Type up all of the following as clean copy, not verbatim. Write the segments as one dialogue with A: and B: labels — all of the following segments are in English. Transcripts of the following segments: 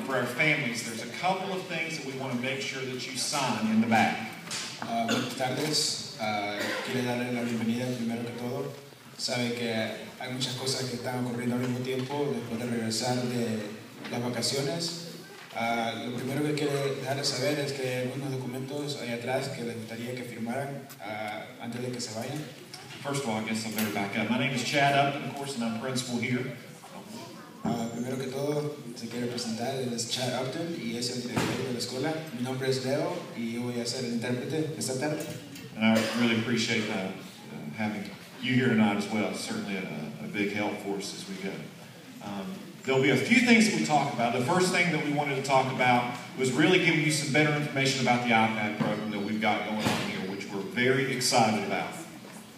A: for our families, there's a couple of things that we want to make sure that you sign in the back.
B: Buenas tardes. Quiero darle la bienvenida primero que todo. Sabe que hay muchas cosas que están ocurriendo al mismo tiempo después de regresar de las vacaciones. Lo primero que quiero dejarles saber es que hay algunos documentos ahí atrás que les gustaría que firmaran antes de que se vayan.
A: First of all, I guess I better back up. My name is Chad Upton, of course, and I'm principal here.
B: Primero que todo, se quiere presentar, él es Chad Upton y es el director de la escuela. Mi nombre es Leo y yo voy a ser el intérprete esta tarde.
A: And I really appreciate having you here tonight as well. It's certainly a big help for us as we go. There'll be a few things that we talk about. The first thing that we wanted to talk about was really giving you some better information about the iPad program that we've got going on here, which we're very excited about.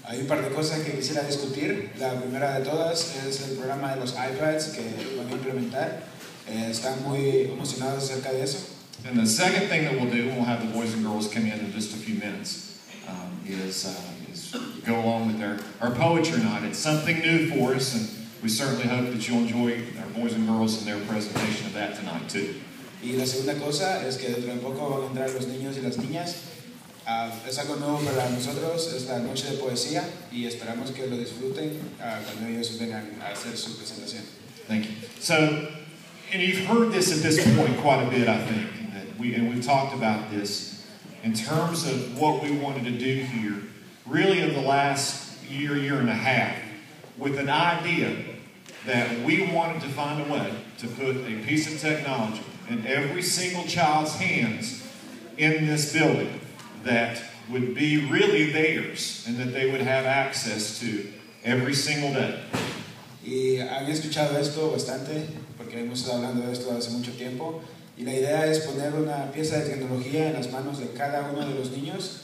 B: Hay un par de cosas que quisiera discutir. La primera de todas es el programa de los iPads que van a implementar. Están muy emocionados acerca de eso.
A: And the second thing that we'll do, we'll have the boys and girls come in just a few minutes, is go along with our poetry night. It's something new for us, and we certainly hope that you'll enjoy our boys and girls and their presentation of that tonight too.
B: Y la segunda cosa es que dentro de poco van a entrar los niños y las niñas. Es algo nuevo para nosotros, es la noche de poesía y esperamos que lo disfruten cuando ellos vengan a hacer su presentación.
A: Thank you. So, and you've heard this at this point quite a bit, I think, that we've talked about this in terms of what we wanted to do here, really of the last year and a half, with an idea that we wanted to find a way to put a piece of technology in every single child's hands in this building that would be really theirs and that they would have access to every single day.
B: Y han escuchado esto bastante porque hemos estado hablando de esto hace mucho tiempo y la idea es poner una pieza de tecnología en las manos de cada uno de los niños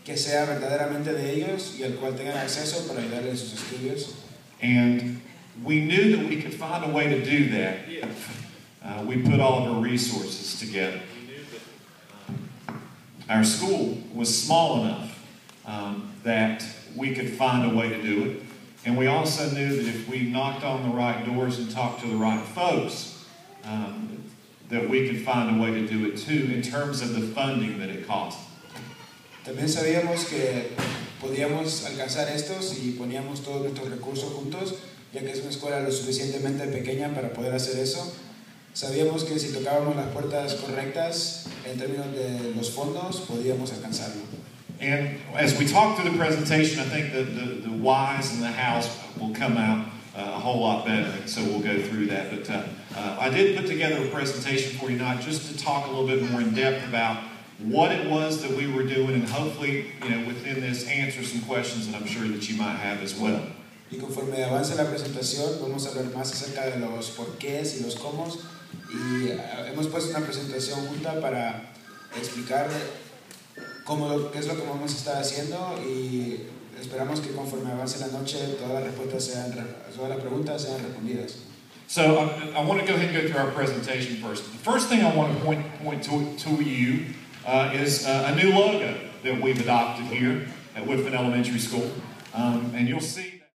B: que sea verdaderamente de ellos y al cual tengan acceso para ayudarles en sus estudios.
A: And we knew that we could find a way to do that if we put all of our resources together. Our school was small enough that we could find a way to do it. And we also knew that if we knocked on the right doors and talked to the right folks, that we could find a way to do it too in terms of the funding that it cost.
B: También sabíamos que podíamos alcanzar esto si poníamos todos nuestros recursos juntos, ya que es una escuela lo suficientemente pequeña para poder hacer eso. Sabíamos que si tocábamos las puertas correctas en términos de los fondos, podíamos alcanzarlo.
A: And as we talk through the presentation, I think that the whys and the hows will come out a whole lot better, and so we'll go through that. But I did put together a presentation for you tonight just to talk a little bit more in depth about what it was that we were doing, and hopefully, within this, answer some questions that I'm sure that you might have as well.
B: Y conforme avance la presentación, vamos a hablar más acerca de los porqués y los cómo. Y hemos puesto una presentación junta para explicar qué es lo que vamos a estar haciendo y esperamos que conforme avance la noche todas las preguntas sean respondidas.
A: So I want to go ahead and go through our presentation first. The first thing I want to point to you is a new logo that we've adopted here at Woodfin Elementary School. And you'll see that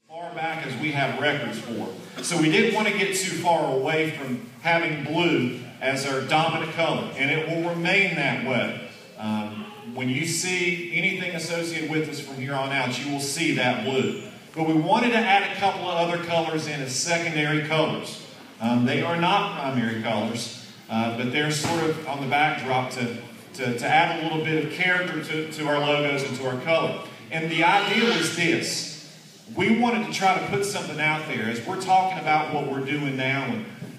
A: far back as we have records for. So we didn't want to get too far away from having blue as our dominant color, and it will remain that way. When you see anything associated with us from here on out, you will see that blue. But we wanted to add a couple of other colors in as secondary colors. They are not primary colors, but they're sort of on the backdrop to add a little bit of character to our logos and to our color. And the idea was this. We wanted to try to put something out there as we're talking about what we're doing now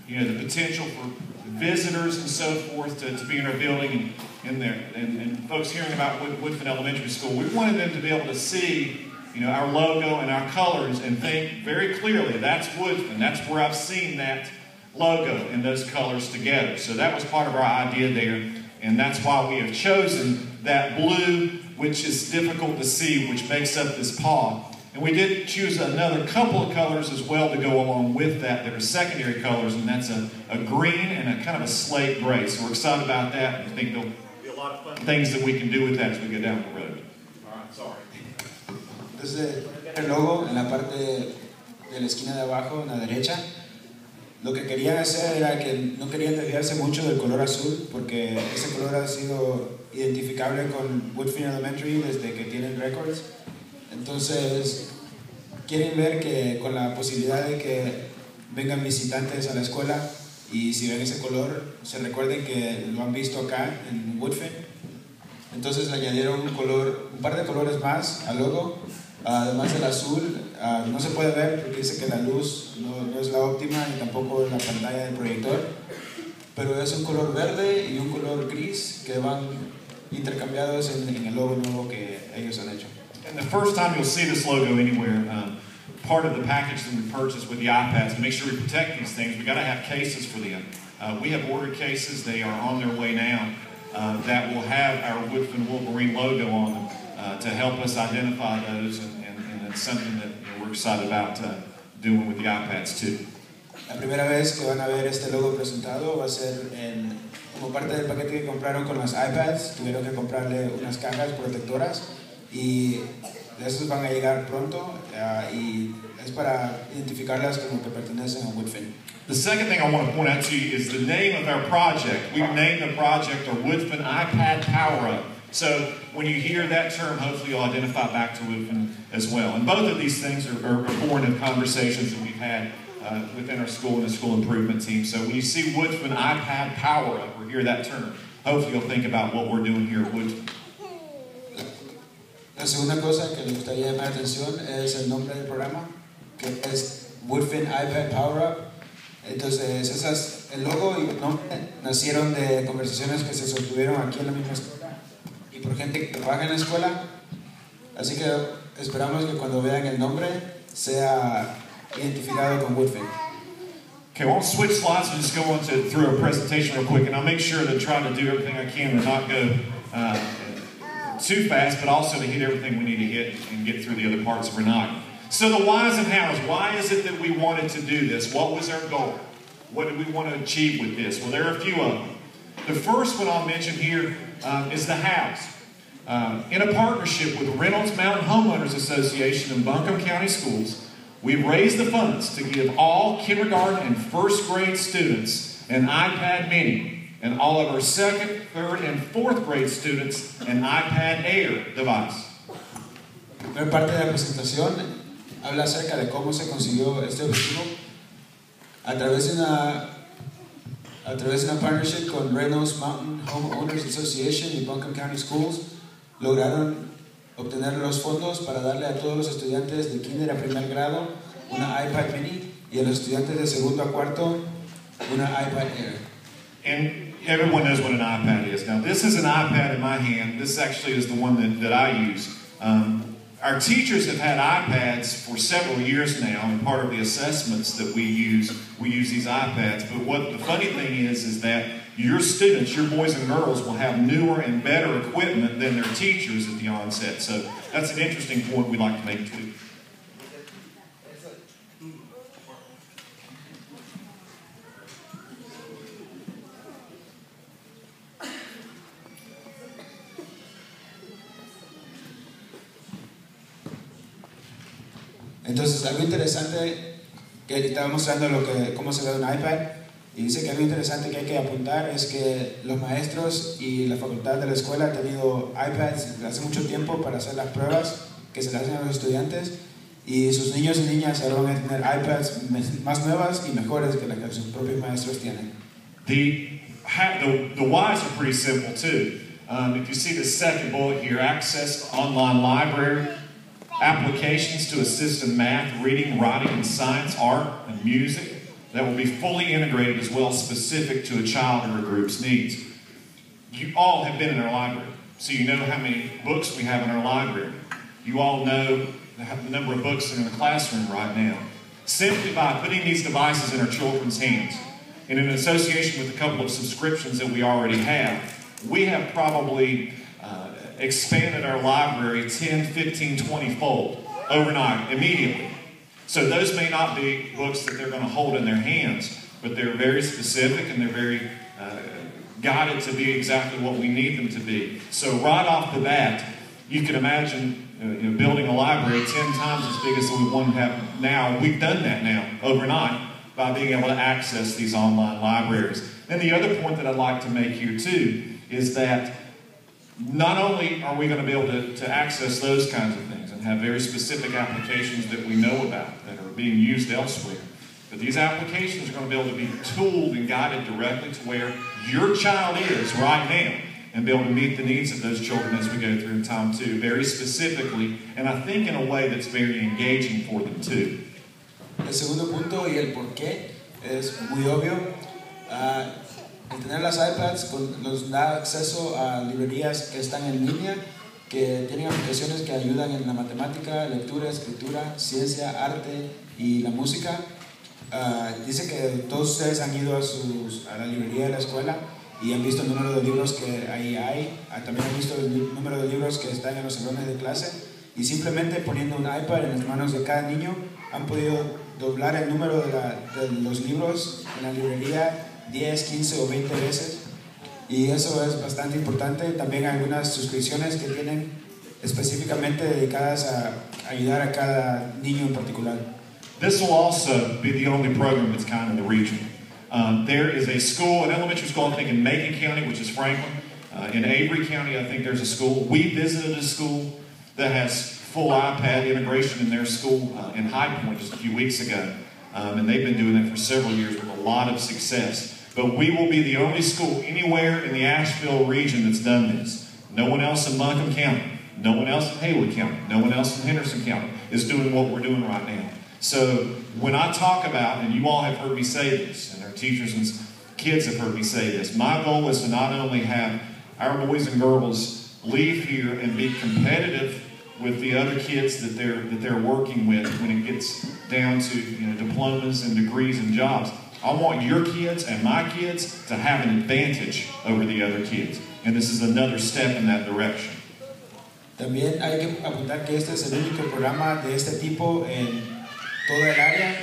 A: and the potential for visitors and so forth to be in our building and folks hearing about Woodfin Elementary School. We wanted them to be able to see our logo and our colors and think very clearly, that's Woodfin. That's where I've seen that logo and those colors together. So that was part of our idea there, and that's why we have chosen that blue, which is difficult to see, which makes up this pod. And we did choose another couple of colors as well to go along with that are secondary colors, and that's a green and a kind of a slate gray. So we're excited about that, and I think there'll be a lot of fun things that we can do with that as we go down the road. All right, sorry.
B: Entonces, el logo en la parte de la esquina de abajo, en la derecha, lo que querían hacer era que no querían desviarse mucho del color azul, porque ese color ha sido identificable con Woodfin Elementary desde que tienen records. Entonces, quieren ver que con la posibilidad de que vengan visitantes a la escuela y si ven ese color, se recuerden que lo han visto acá en Woodfin. Entonces añadieron un par de colores más al logo, además del azul. No se puede ver porque dice que la luz no es la óptima y tampoco la pantalla del proyector, pero es un color verde y un color gris que van intercambiados en el logo nuevo que ellos han hecho.
A: And the first time you'll see this logo anywhere, part of the package that we purchased with the iPads, to make sure we protect these things, we got to have cases for them. We have ordered cases, they are on their way now, that will have our Woodfin Wolverine logo on them to help us identify those, and it's something that we're excited about doing with the iPads too.
B: La primera vez que van a ver este logo presentado va a ser como parte del paquete que compraron con las iPads. Tuvieron que comprarle unas cajas protectoras y esos van a llegar pronto y es para identificarlas como que pertenecen a Woodfin.
A: The second thing I want to point out to you is the name of our project. We've named the project our Woodfin iPad Power Up. So when you hear that term, hopefully you'll identify back to Woodfin as well. And both of these things are born of conversations that we've had within our school and the school improvement team. So when you see Woodfin iPad Power Up or hear that term, hopefully you'll think about what we're doing here at Woodfin.
B: La segunda cosa que le gustaría llamar la atención es el nombre del programa, que es Woodfin iPad Power Up. Entonces, el logo y el nombre nacieron de conversaciones que se sostuvieron aquí en la misma escuela y por gente que trabaja en la escuela. Así que esperamos que cuando vean el nombre sea identificado con Woodfin.
A: Okay, I won't switch slides and just go on through our presentation real quick, and I'll make sure to try to do everything I can to not go too fast, but also to hit everything we need to hit and get through the other parts if we're not. So the whys and hows. Why is it that we wanted to do this? What was our goal? What did we want to achieve with this? Well, there are a few of them. The first one I'll mention here is the hows. In a partnership with Reynolds Mountain Homeowners Association and Buncombe County Schools, we've raised the funds to give all kindergarten and first grade students an iPad mini, and all of our second, third, and fourth grade students an iPad Air device.
B: La primera parte de la presentación habla acerca de cómo se consiguió este objetivo a través de una partnership con Reynolds Mountain Homeowners Association y Buncombe County Schools. Lograron obtener los fondos para darle a todos los estudiantes de kinder a primer grado una iPad mini y a los estudiantes de segundo a cuarto una iPad Air.
A: And everyone knows what an iPad is. Now, this is an iPad in my hand. This actually is the one that I use. Our teachers have had iPads for several years now, and part of the assessments that we use these iPads. But what the funny thing is that your students, your boys and girls, will have newer and better equipment than their teachers at the onset. So that's an interesting point we'd like to make too.
B: Entonces, algo interesante que estaba mostrando cómo se ve un iPad, y dice que algo interesante que hay que apuntar es que los maestros y la facultad de la escuela han tenido iPads hace mucho tiempo para hacer las pruebas que se le hacen a los estudiantes, y sus niños y niñas ahora van a tener iPads más nuevas y mejores que las que sus propios maestros tienen.
A: The whys are pretty simple too. If you see the second bullet here, access online library, applications to assist in math, reading, writing, and science, art, and music that will be fully integrated as well, specific to a child or a group's needs. You all have been in our library, so you know how many books we have in our library. You all know the number of books that are in the classroom right now. Simply by putting these devices in our children's hands, and in association with a couple of subscriptions that we already have, we have probably expanded our library 10, 15, 20-fold overnight, immediately. So those may not be books that they're going to hold in their hands, but they're very specific and they're very guided to be exactly what we need them to be. So right off the bat, you can imagine building a library 10 times as big as the one we have now. We've done that now, overnight. by being able to access these online libraries. And the other point that I'd like to make here too is that not only are we going to be able to access those kinds of things and have very specific applications that we know about that are being used elsewhere, but these applications are going to be able to be tooled and guided directly to where your child is right now and be able to meet the needs of those children as we go through time too, very specifically, and I think in a way that's very engaging for them too.
B: El segundo punto y el por qué es muy obvio. El tener las iPads nos da acceso a librerías que están en línea, que tienen aplicaciones que ayudan en la matemática, lectura, escritura, ciencia, arte y la música. Dice que todos ustedes han ido a la librería de la escuela y han visto el número de libros que ahí hay. También han visto el número de libros que están en los salones de clase. Y simplemente poniendo un iPad en las manos de cada niño han podido doblar el número de los libros en la librería 10, 15 o 20 veces. Y eso es bastante importante. También hay algunas suscripciones que tienen específicamente dedicadas a ayudar a cada niño en particular.
A: This will also be the only program that's kind of the region. There is a school, an elementary school, I think in Macon County, which is Franklin. In Avery County, I think there's a school. We visited a school that has full iPad integration in their school in High Point just a few weeks ago. And they've been doing that for several years with a lot of success. But we will be the only school anywhere in the Asheville region that's done this. No one else in Buncombe County, no one else in Haywood County, no one else in Henderson County is doing what we're doing right now. So when I talk about, and you all have heard me say this, and our teachers and kids have heard me say this, my goal is to not only have our boys and girls leave here and be competitive with the other kids that they're working with when it gets down to diplomas and degrees and jobs. I want your kids and my kids to have an advantage over the other kids. And this is another step in that direction.
B: También hay que apuntar que este es el único programa de este tipo en toda el área.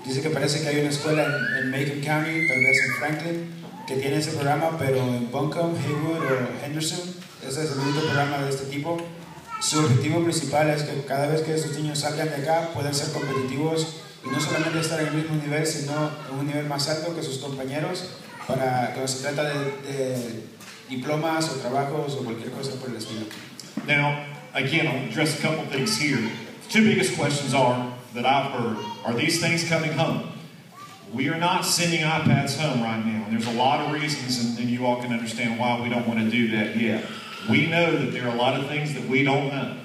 B: Dice que parece que hay una escuela en Macon County, tal vez en Franklin, que tiene ese programa, pero en Buncombe, Haywood o Henderson, ese es el único programa de este tipo. Su objetivo principal es que cada vez que esos niños salgan de acá puedan ser competitivos y no solamente estar en el mismo nivel, sino en un nivel más alto que sus compañeros, para cuando se trata de diplomas o trabajos o cualquier cosa por el estilo.
A: Now, again, I'll address a couple things here. The two biggest questions that I've heard are these things coming home? We are not sending iPads home right now, and there's a lot of reasons, and you all can understand why we don't want to do that yet. We know that there are a lot of things that we don't know,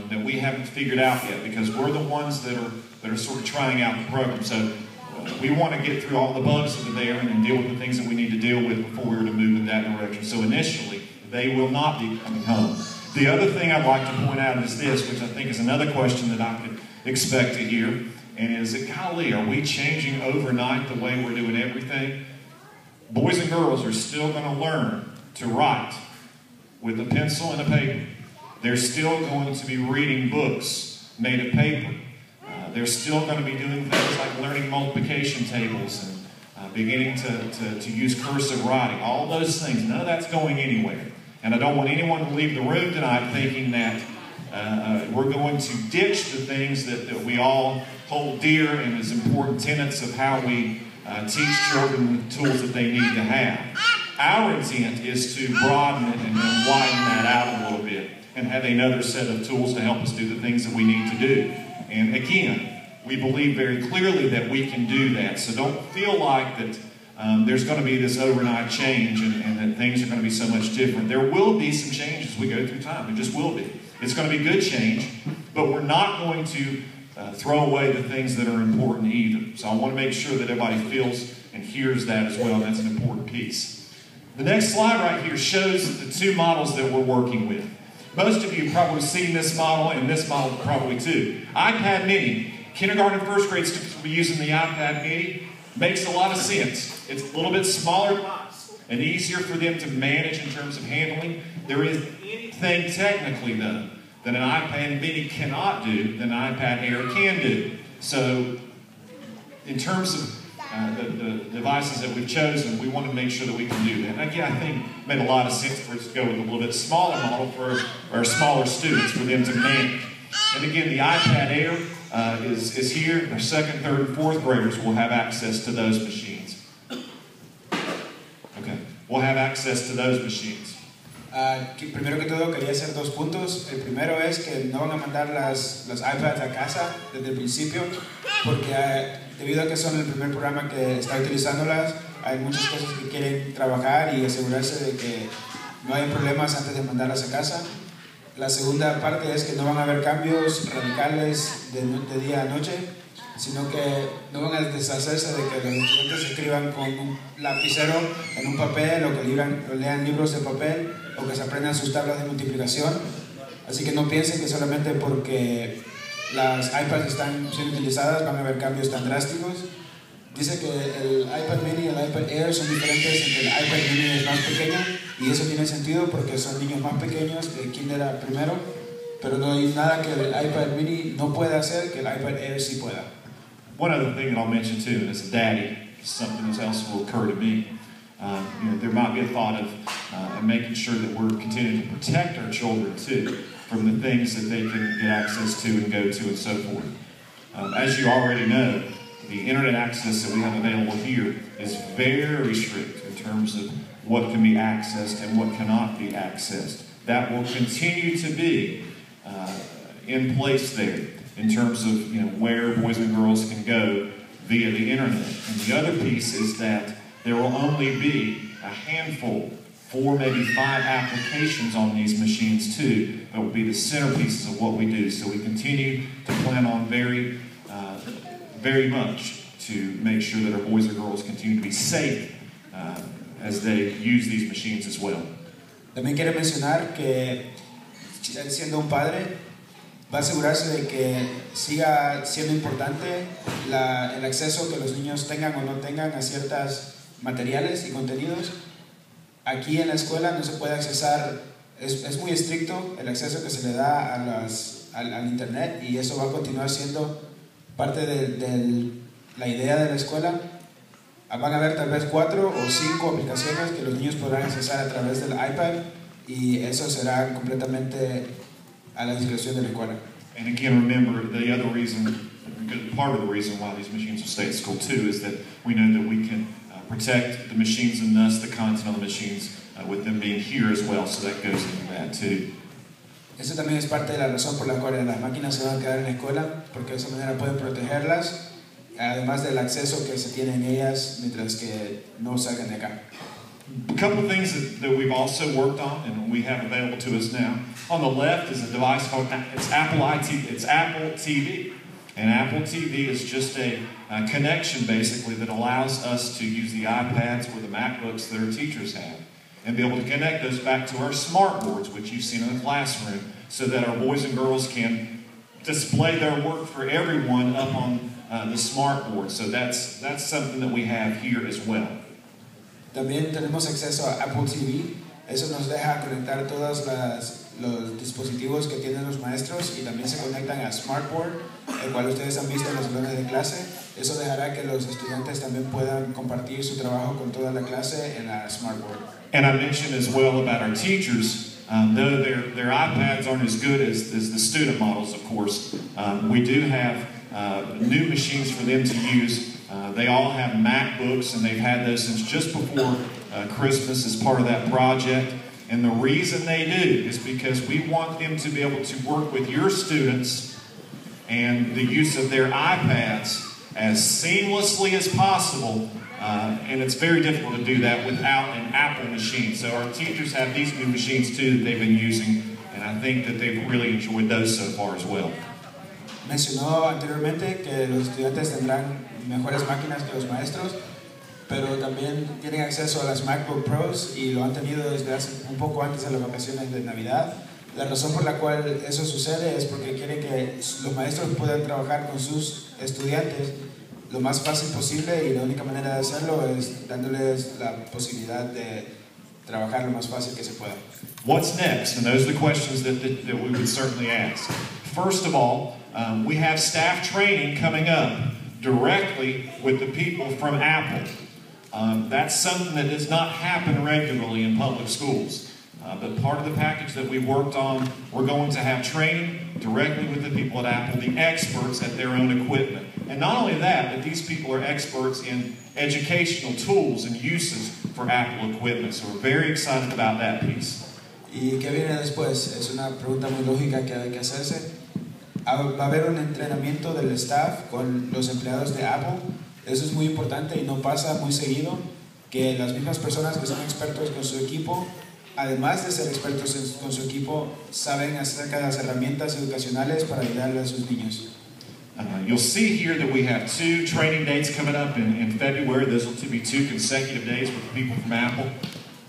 A: that we haven't figured out yet, because we're the ones that are sort of trying out the program. So we want to get through all the bugs that are there and deal with the things that we need to deal with before we were to move in that direction. So initially, they will not be coming home. The other thing I'd like to point out is this, which I think is another question that I could expect to hear, and is that, golly, are we changing overnight the way we're doing everything? Boys and girls are still going to learn to write with a pencil and a paper. They're still going to be reading books made of paper. They're still going to be doing things like learning multiplication tables and beginning to use cursive writing. All those things, none of that's going anywhere. And I don't want anyone to leave the room tonight thinking that we're going to ditch the things that we all hold dear and as important tenets of how we teach children the tools that they need to have. Our intent is to broaden it and widen that out a little bit and have another set of tools to help us do the things that we need to do. And again, we believe very clearly that we can do that. So don't feel like that there's going to be this overnight change and that things are going to be so much different. There will be some change as we go through time. There just will be. It's going to be good change, but we're not going to throw away the things that are important either. So I want to make sure that everybody feels and hears that as well. That's an important piece. The next slide right here shows the two models that we're working with. Most of you have probably seen this model and this model probably too. iPad mini. Kindergarten and first grade students will be using the iPad mini. Makes a lot of sense. It's a little bit smaller and easier for them to manage in terms of handling. There isn't anything technically though that an iPad mini cannot do that an iPad Air can do. So in terms of the devices that we've chosen, we want to make sure that we can do that. And again, I think it made a lot of sense for us to go with a little bit smaller model for our smaller students, for them to manage. And again, the iPad Air is here. Our second, third, and fourth graders will have access to those machines. Okay, we'll have access to those machines.
B: Primero que todo quería hacer dos puntos. El primero es que no van a mandar los iPads a casa desde el principio, porque debido a que son el primer programa que está utilizándolas, hay muchas cosas que quieren trabajar y asegurarse de que no hay problemas antes de mandarlas a casa. La segunda parte es que no van a haber cambios radicales de día a noche, sino que no van a deshacerse de que los estudiantes escriban con un lapicero en un papel o que lean libros de papel o que se aprendan sus tablas de multiplicación. Así que no piensen que solamente porque las iPads están siendo utilizadas van a haber cambios tan drásticos. Dice que el iPad mini y el iPad Air son diferentes, en que el iPad mini es más pequeño, y eso tiene sentido porque son niños más pequeños, que kinder era primero, pero no hay nada que el iPad mini no pueda hacer que el iPad Air sí pueda.
A: One other thing that I'll mention too, and as a daddy, something else will occur to me. There might be a thought of making sure that we're continuing to protect our children too from the things that they can get access to and go to and so forth. As you already know, the internet access that we have available here is very strict in terms of what can be accessed and what cannot be accessed. That will continue to be in place there in terms of where boys and girls can go via the internet. And the other piece is that there will only be a handful, 4, maybe 5 applications on these machines too, that will be the centerpieces of what we do. So we continue to plan on very much to make sure that our boys and girls continue to be safe as they use these machines as well.
B: También quiero mencionar que, siendo un padre, va a asegurarse de que siga siendo importante el acceso que los niños tengan o no tengan a ciertos materiales y contenidos. Aquí en la escuela no se puede accesar, es muy estricto el acceso que se le da al internet, y eso va a continuar siendo parte de la idea de la escuela. Van a haber tal vez 4 o 5 aplicaciones que los niños podrán accesar a través del iPad, y eso será completamente a la discreción de la escuela.
A: And again, remember, the other reason, part of the reason why these machines will stay at school too, is that we know that we can protect the machines and thus the content on the machines with them being here as well, so that goes into that too.
B: Eso también es parte de la razón por la cual las máquinas se van a quedar en la escuela, porque de esa manera pueden protegerlas, además del acceso que se tiene en ellas mientras que no salgan de acá.
A: A couple of things that we've also worked on and we have available to us now. On the left is a device called Apple TV. And Apple TV is just a connection basically that allows us to use the iPads or the MacBooks that our teachers have and be able to connect those back to our smart boards, which you've seen in the classroom, so that our boys and girls can display their work for everyone up on the smart board. So that's something that we have here as well.
B: También tenemos acceso a Apple TV. Eso nos deja conectar todos los dispositivos que tienen los maestros, y también se conectan a Smartboard, el cual ustedes han visto en los salones de clase. Eso dejará que los estudiantes también puedan compartir su trabajo con toda la clase en la Smartboard.
A: And I mentioned as well about our teachers, though their iPads aren't as good as the student models, of course, we do have new machines for them to use. They all have MacBooks, and they've had those since just before Christmas as part of that project. And the reason they do is because we want them to be able to work with your students and the use of their iPads as seamlessly as possible. And it's very difficult to do that without an Apple machine. So our teachers have these new machines too that they've been using, and I think that they've really enjoyed those so far as well.
B: Mencionó anteriormente que los estudiantes tendrán mejores máquinas que los maestros, pero también tienen acceso a las MacBook Pros, y lo han tenido desde hace un poco antes de las vacaciones de Navidad. La razón por la cual eso sucede es porque quieren que los maestros puedan trabajar con sus estudiantes lo más fácil posible, y la única manera de hacerlo es dándoles la posibilidad de trabajar lo más fácil que se pueda.
A: What's next? And those are the questions that we would certainly ask. First of all, we have staff training coming up directly with the people from Apple. That's something that does not happen regularly in public schools. But part of the package that we worked on, we're going to have training directly with the people at Apple, the experts at their own equipment. And not only that, but these people are experts in educational tools and uses for Apple equipment. So we're very excited about that piece.
B: ¿Y qué viene después? Es una pregunta muy lógica que hay que hacerse. Va a haber un entrenamiento del staff con los empleados de Apple. Eso es muy importante y no pasa muy seguido que las mismas personas que son expertos con su equipo, además de ser expertos con su equipo, saben acerca de las herramientas educacionales para ayudarle a sus niños.
A: You'll see here that we have 2 training dates coming up in February. Those will be 2 consecutive days with people from Apple.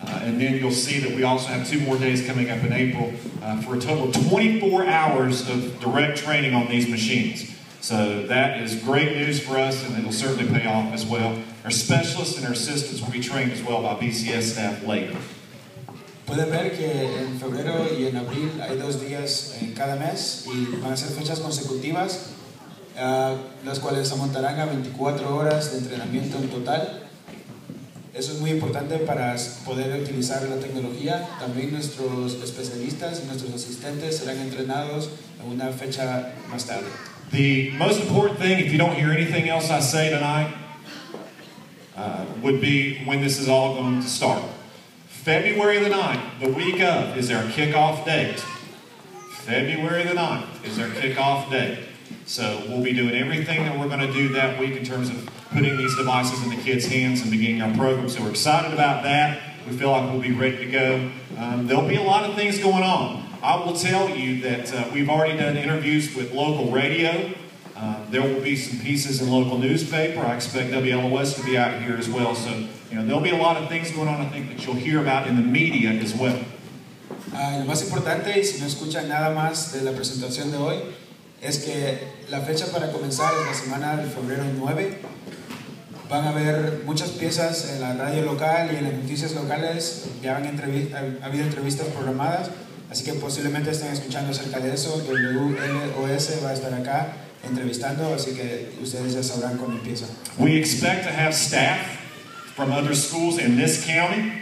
A: And then you'll see that we also have 2 more days coming up in April for a total of 24 hours of direct training on these machines. So that is great news for us, and it'll certainly pay off as well. Our specialists and our assistants will be trained as well by BCS staff later.
B: Pueden ver que en febrero y en abril hay 2 días en cada mes y van a ser fechas consecutivas, las cuales se montarán a 24 horas de entrenamiento en total. Eso es muy importante para poder utilizar la tecnología. También nuestros especialistas y nuestros asistentes serán entrenados en una fecha más tarde.
A: The most important thing, if you don't hear anything else I say tonight, would be when this is all going to start. February the 9th, the week of, is our kickoff date. February the 9th is our kickoff date. So we'll be doing everything that we're going to do that week in terms of putting these devices in the kids' hands and beginning our program. So we're excited about that. We feel like we'll be ready to go. There'll be a lot of things going on. I will tell you that we've already done interviews with local radio. There will be some pieces in local newspaper. I expect WLOS to be out here as well. So, there'll be a lot of things going on, I think, that you'll hear about in the media as well.
B: Lo más importante, y si no escuchan nada más de la presentación de hoy, es que la fecha para comenzar es la semana de febrero 9. Van a haber muchas piezas en la radio local y en las noticias locales. Ya ha habido entrevistas programadas, así que posiblemente estén escuchando acerca de eso. WLOS va a estar acá entrevistando, así que ustedes ya sabrán cuándo empieza.
A: We expect to have staff from other schools in this county.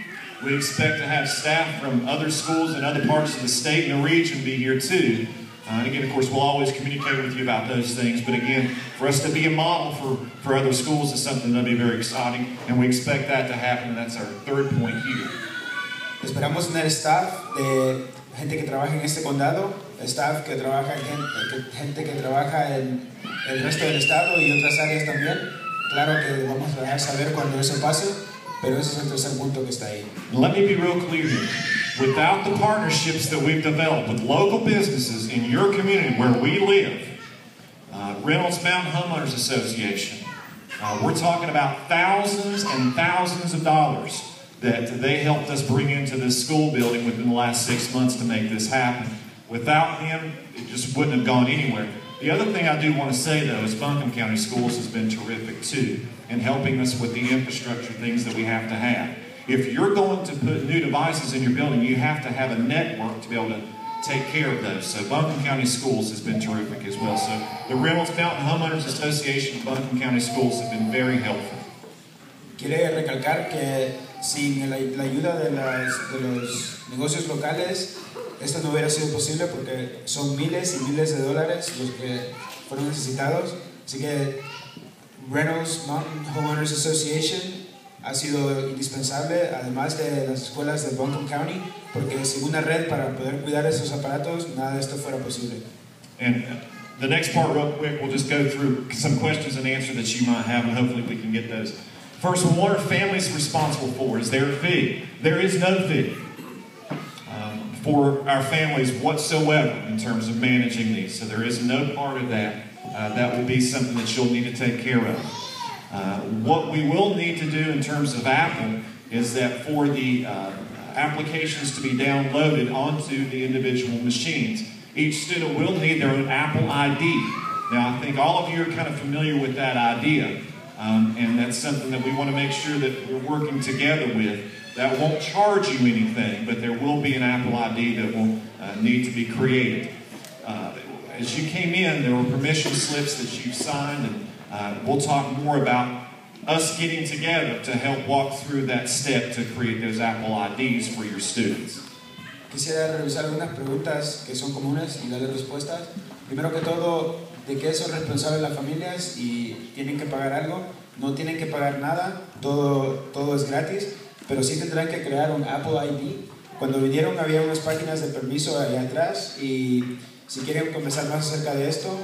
A: We expect to have staff from other schools in other parts of the state and the region be here too. And again, of course, we'll always communicate with you about those things. But again, for us to be a model for other schools is something that'll be very exciting. And we expect that to happen. And that's our 3rd point here.
B: Esperamos tener staff de gente que trabaja en este condado, staff que trabaja gente que trabaja en el resto del estado y otras áreas también. Claro que vamos a dejar saber cuando eso pase, pero ese es el 3er punto que está ahí.
A: Let me be real clear here. Without the partnerships that we've developed with local businesses in your community where we live, Reynolds Mountain Homeowners Association, we're talking about thousands and thousands of dollars that they helped us bring into this school building within the last 6 months to make this happen. Without them, it just wouldn't have gone anywhere. The other thing I do want to say, though, is Buncombe County Schools has been terrific, too, in helping us with the infrastructure things that we have to have. If you're going to put new devices in your building, you have to have a network to be able to take care of those. So Buncombe County Schools has been terrific as well. So the Reynolds Mountain Homeowners Association and Buncombe County Schools have been very helpful.
B: Quiere recalcar que sin la ayuda de los negocios locales, esto no hubiera sido posible porque son miles y miles de dólares los que fueron necesitados. Así que Reynolds Mountain Homeowners Association ha sido indispensable, además de las escuelas de Buncombe County, porque sin una red para poder cuidar esos aparatos, nada de esto fuera posible.
A: And the next part, real quick, we'll just go through some questions and answers that you might have, and hopefully we can get those. First one, what are families responsible for? Is there a fee? There is no fee for our families whatsoever in terms of managing these. So there is no part of that. That will be something that you'll need to take care of. What we will need to do in terms of Apple is that for the applications to be downloaded onto the individual machines, each student will need their own Apple ID. Now, I think all of you are kind of familiar with that idea, and that's something that we want to make sure that we're working together with. That won't charge you anything, but there will be an Apple ID that will need to be created. As you came in, there were permission slips that you signed, and we'll talk more about us getting together to help walk through that step to create those Apple IDs for your students.
B: quisiera revisar algunas preguntas que son comunes y darles respuestas. Primero que todo, ¿de qué son responsables las familias y tienen que pagar algo? No tienen que pagar nada, todo es gratis, pero sí tendrán que crear un Apple ID. Cuando vinieron había unas páginas de permiso allá atrás y si quieren conversar más acerca de esto,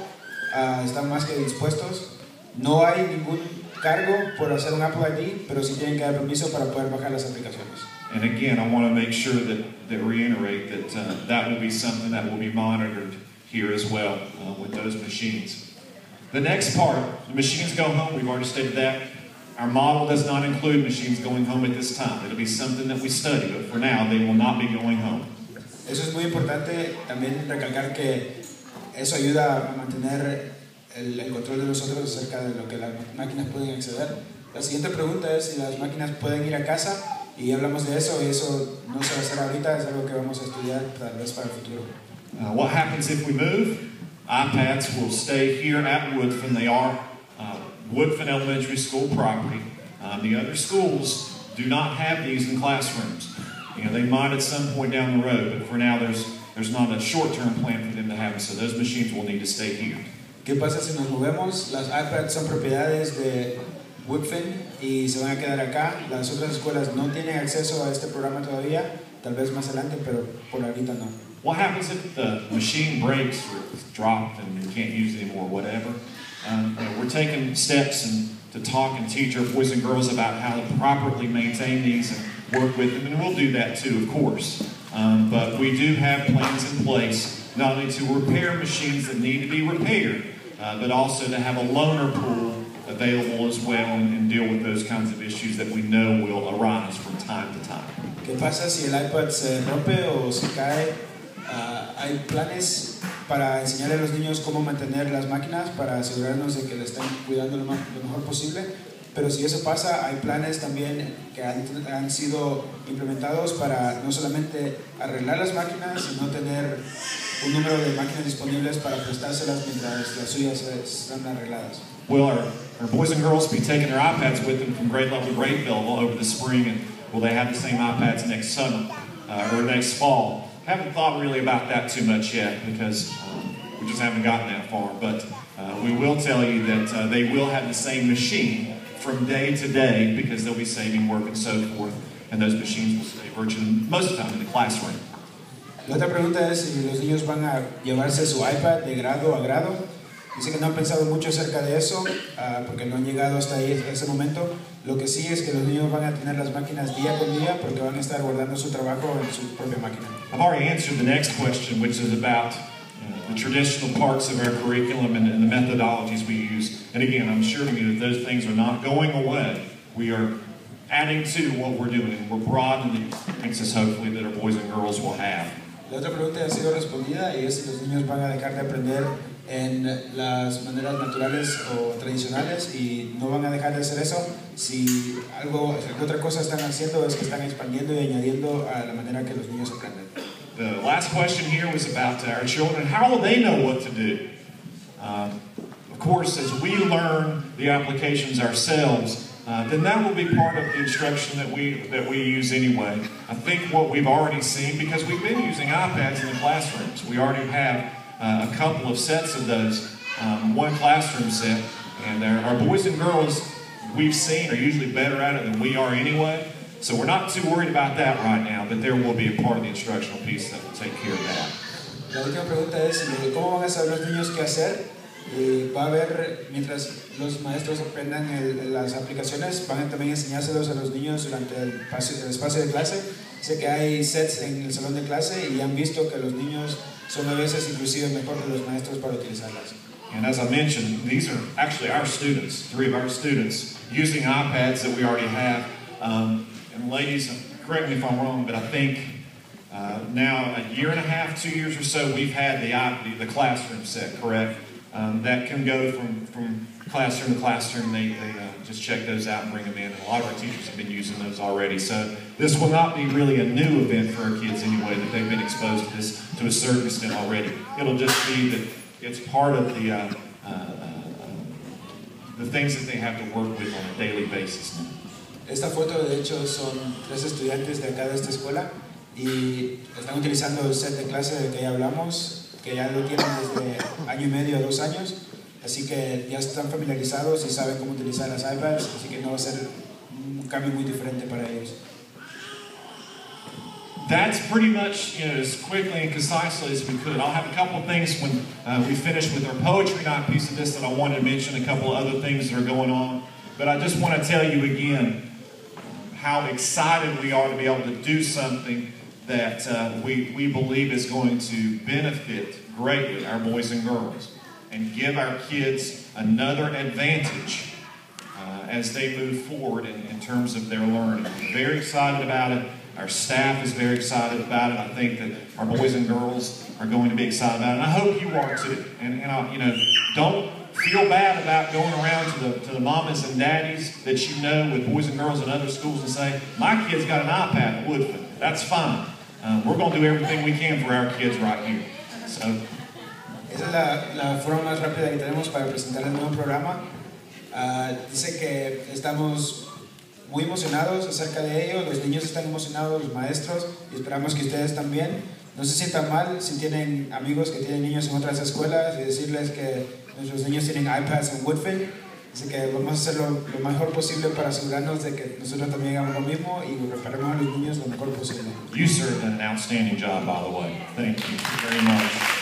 B: están más que dispuestos. No hay ningún cargo por hacer un Apple ID, pero sí tienen que dar permiso para poder bajar las aplicaciones.
A: And again, I want to make sure that reiterate that that will be something that will be monitored here as well with those machines. The next part, the machines go home, we've already stated that. Our model does not include machines going home at this time. It'll be something that we study, but for now, they will not be going home.
B: Eso es muy importante, también recalcar que eso ayuda a mantener el control de nosotros acerca de lo que las máquinas pueden acceder. La siguiente pregunta es si las máquinas pueden ir a casa, y hablamos de eso, y eso no se va a hacer ahorita, es algo que vamos a estudiar tal vez para el futuro.
A: What happens if we move? iPads will stay here at Woodfin. They are Woodfin Elementary School property. The other schools do not have these in classrooms. You know, they might at some point down the road, but for now there's not a short-term plan for them to have them, so those machines will need to stay here.
B: ¿Qué pasa si nos movemos? Las iPads son propiedades de Woodfin y se van a quedar acá. Las otras escuelas no tienen acceso a este programa todavía, tal vez más adelante, pero por ahorita no.
A: What happens if the machine breaks or it's dropped and you can't use it anymore, whatever? We're taking steps to talk and teach our boys and girls about how to properly maintain these and work with them, and we'll do that too, of course. But we do have plans in place, not only to repair machines that need to be repaired, but also to have a loaner pool available as well and deal with those kinds of issues that we know will arise from time to time.
B: ¿Qué pasa si el iPad se rompe o se cae? Hay planes para enseñar a los niños cómo mantener las máquinas para asegurarnos de que le estén cuidando lo mejor posible, pero si eso pasa, hay planes también que han sido implementados para no solamente arreglar las máquinas, sino tener un número de máquinas disponibles para prestárselas mientras las suyas están arregladas.
A: Will our boys and girls be taking their iPads with them from grade level to grade level over the spring, and will they have the same iPads next summer or next fall? Haven't thought really about that too much yet because we just haven't gotten that far, but we will tell you that they will have the same machine from day to day because they'll be saving work and so forth, and those machines will stay virtually most of the time in the classroom.
B: La otra pregunta es si los niños van a llevarse su iPad de grado a grado. Dice que no han pensado mucho acerca de eso porque no han llegado hasta ahí, ese momento. Lo que sí es que los niños van a tener las máquinas día con día porque van a estar guardando su trabajo en su propia máquina.
A: I've already answered the next question, which is about the traditional parts of our curriculum and the methodologies we use. And again, I'm assuring you that those things are not going away. We are adding to what we're doing, and we're broadening the experiences, hopefully, that our boys and girls will have.
B: La otra pregunta ha sido respondida y es si los niños van a dejar de aprender en las maneras naturales o tradicionales y no van a dejar de hacer eso si otra cosa están haciendo es que están expandiendo y añadiendo a la manera que los niños aprenden.
A: The last question here was about our children. How will they know what to do? Of course, as we learn the applications ourselves, then that will be part of the instruction that we use anyway. I think what we've already seen, because we've been using iPads in the classrooms, we already have a couple of sets of those, one classroom set, and our boys and girls we've seen are usually better at it than we are anyway, so we're not too worried about that right now, but there will be a part of the instructional piece that will take care of that.
B: La última pregunta es cómo van a saber los niños qué hacer. Va a haber, mientras los maestros aprendan las aplicaciones, van a también enseñárselos a los niños durante el espacio de clase. Sé que hay sets en el salón de clase y han visto que los niños son a veces inclusive mejor que los maestros para utilizarlas.
A: And as I mentioned, these are actually our students, 3 of our students, using iPads that we already have. And ladies, correct me if I'm wrong, but I think now a year and a half, 2 years or so, we've had the classroom set, correct? That can go from classroom to classroom. They just check those out and bring them in. And a lot of our teachers have been using those already. So this will not be really a new event for our kids anyway, that they've been exposed to this to a certain extent already. It'll just be that it's part of the things that they have to work with on a daily basis now.
B: Esta foto de hecho son 3 estudiantes de acá de esta escuela. y están utilizando el set de clase del que ya hablamos, que ya lo tienen desde año y medio a 2 años, así que ya están familiarizados y saben cómo utilizar las iPads, así que no va a ser un cambio muy diferente para ellos.
A: That's pretty much, as quickly and concisely as we could. I'll have a couple of things when we finish with our poetry night piece of this that I wanted to mention, a couple of other things that are going on. But I just want to tell you again how excited we are to be able to do something that we believe is going to benefit greatly our boys and girls and give our kids another advantage as they move forward in terms of their learning. We're very excited about it. Our staff is very excited about it. I think that our boys and girls are going to be excited about it, and I hope you are too. And don't feel bad about going around to the mamas and daddies that you know with boys and girls in other schools and say, my kid's got an iPad at Woodfin. That's fine. We're going to do everything we can for our kids right here. So.
B: Esa es la forma más rápida que tenemos para presentar el nuevo programa. Dice que estamos muy emocionados acerca de ello, los niños están emocionados, los maestros, y esperamos que ustedes también. No se sientan mal si tienen amigos que tienen niños en otras escuelas y decirles que nuestros niños tienen iPads en Woodfin. Así que vamos a hacer lo mejor posible para asegurarnos de que nosotros también hagamos lo mismo y preparemos a los niños lo mejor posible.
A: You served an outstanding job, by the way. Thank you very much.